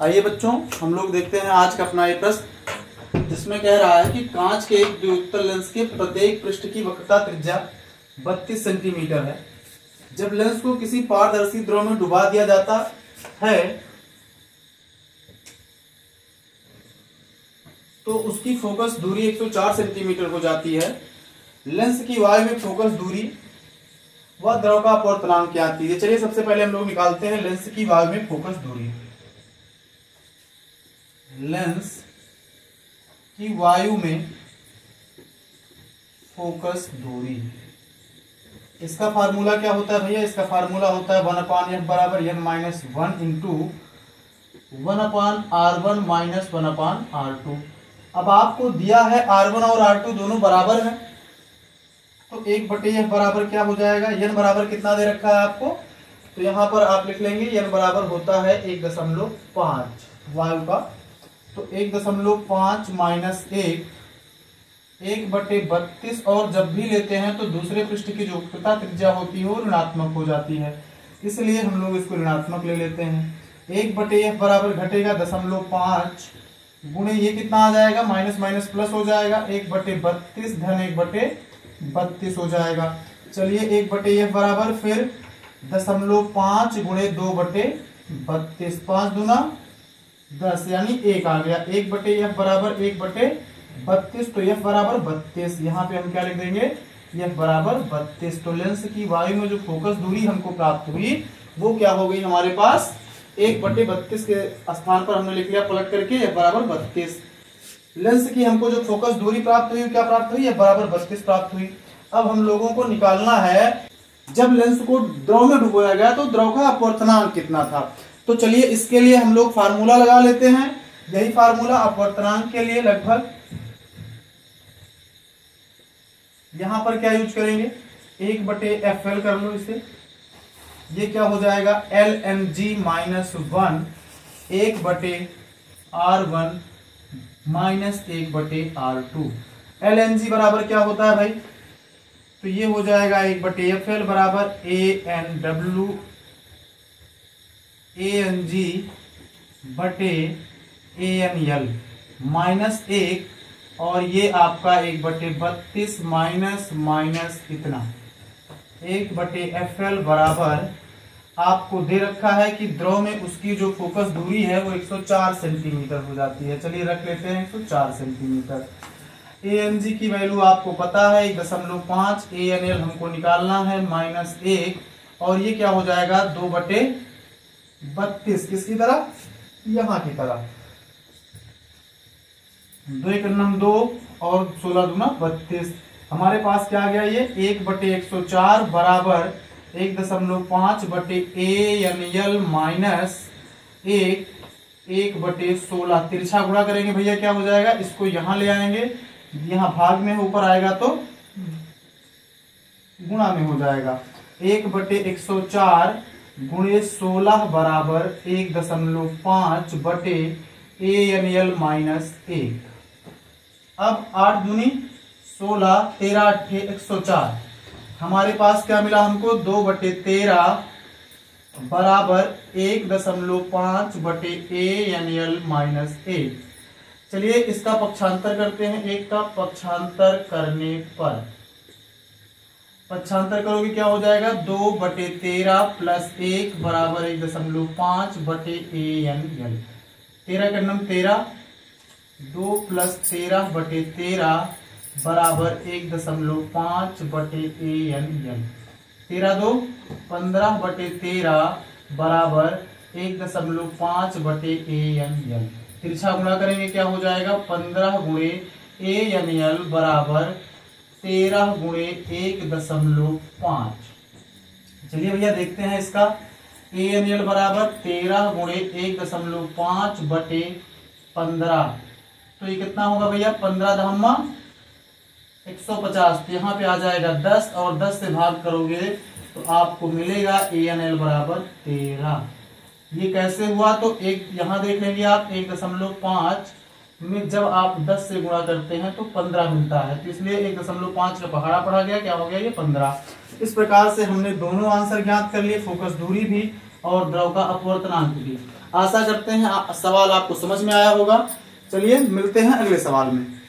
आइए बच्चों, हम लोग देखते हैं आज का अपना ये प्रश्न, जिसमें कह रहा है कि कांच के एक द्विउत्तल लेंस के प्रत्येक पृष्ठ की वक्रता त्रिज्या 32 सेंटीमीटर है। जब लेंस को किसी पारदर्शी द्रव में डुबा दिया जाता है तो उसकी फोकस दूरी 104 सेंटीमीटर हो जाती है। लेंस की वायु में फोकस दूरी व द्रव का अपवर्तनांक क्या आती है। चलिए सबसे पहले हम लोग निकालते हैं लेंस की वायु में फोकस दूरी। लेंस की वायु में फोकस दूरी, इसका फार्मूला क्या होता है भैया? इसका फार्मूला होता है 1/f बराबर n-1 into 1/r1 minus 1/r2। अब आपको दिया है r1 और r2 दोनों बराबर है, तो 1/f बराबर क्या हो जाएगा? n बराबर कितना दे रखा है आपको, तो यहां पर आप लिख लेंगे n बराबर होता है 1.5 वायु का, तो 1.5 माइनस 1/32। और जब भी लेते हैं तो दूसरे पृष्ठ की जो वक्रता त्रिज्या होती है वो ऋणात्मक हो जाती है, इसलिए हम लोग इसको ऋणात्मक ले लेते हैं। 1/f बराबर घटेगा 0.5 गुणे ये कितना आ जाएगा? माइनस माइनस प्लस हो जाएगा, 1/32 धन 1/32 हो जाएगा। चलिए 1/f बराबर फिर 0.5 गुणे 2/32, 5 दूना 10 यानी 1 आ गया। 1/f बराबर 1/32, तो f बराबर 32। यहाँ पे हम क्या लिख देंगे? f बराबर 32। तो लेंस की वायु में जो फोकस दूरी हमको प्राप्त हुई वो क्या हो गई हमारे पास? 1/32 के स्थान पर हमने लिख लिया पलट करके f बराबर 32। लेंस की हमको जो फोकस दूरी प्राप्त हुई क्या प्राप्त हुई? f बराबर 32 प्राप्त हुई। अब हम लोगों को निकालना है जब लेंस को द्रव में डुबोया गया तो द्रव का अपवर्तनांक कितना था। तो चलिए इसके लिए हम लोग फार्मूला लगा लेते हैं। यही फार्मूला अपवर्तनांक के लिए लगभग यहां पर क्या यूज करेंगे? 1/FL कर लो इसे, ये क्या हो जाएगा? LNG minus 1 1/R1 minus 1/R2। LNG बराबर क्या होता है भाई? तो ये हो जाएगा 1/FL बराबर ANW ANG बटे ANL माइनस 1, और ये आपका 1/32 माइनस माइनस कितना 1/FL बराबर आपको दे रखा है कि द्रव में उसकी जो फोकस दूरी है वो 104 सेंटीमीटर हो जाती है। चलिए रख लेते हैं 104 सेंटीमीटर। ANG की वैल्यू आपको पता है 1.5, ANL हमको निकालना है माइनस 1, और ये क्या हो जाएगा? 2/32। किसकी तरह? यहां की तरह। 2 × 2 और 16 दूना 32। हमारे पास क्या आ गया? ये 1/104 बराबर 1.5/ANL माइनस 1/16। तिरछा गुणा करेंगे भैया क्या हो जाएगा? इसको यहां ले आएंगे, यहां भाग में ऊपर आएगा तो गुणा में हो जाएगा। 1/104 गुणे 16 बराबर 1.5/ANL माइनस 1। अब 8 दूनी 16, 13 8 104। हमारे पास क्या मिला हमको? 2/13 बराबर 1.5/ANL माइनस 1। चलिए इसका पक्षांतर करते हैं। एक का पक्षांतर करने पर पक्षांतर करोगे क्या हो जाएगा? 2/13 प्लस 1 बराबर 1.5/ANL। 13 का 13, 2 प्लस 13/13 बराबर 1.5/ANL। 13 2 15/13 बराबर 1.5/ANL। तिरछा गुणा करेंगे क्या हो जाएगा? 15 गुणे ANL बराबर 13 गुणे 1.5। चलिए भैया देखते हैं इसका। ANL बराबर 13 गुणे 1.5/15, तो ये कितना होगा भैया? 15 धम्मा 150, तो यहाँ पे आ जाएगा 10, और 10 से भाग करोगे तो आपको मिलेगा ANL बराबर 13। ये कैसे हुआ? तो एक यहाँ देख लेंगे आप, 1.5 में जब आप 10 से गुणा करते हैं तो 15 मिलता है, तो इसलिए 1.5 का पहाड़ा पड़ा गया, क्या हो गया? ये 15। इस प्रकार से हमने दोनों आंसर ज्ञात कर लिए, फोकस दूरी भी और द्रव का अपवर्तनांक भी। आशा करते हैं सवाल आपको समझ में आया होगा। चलिए मिलते हैं अगले सवाल में।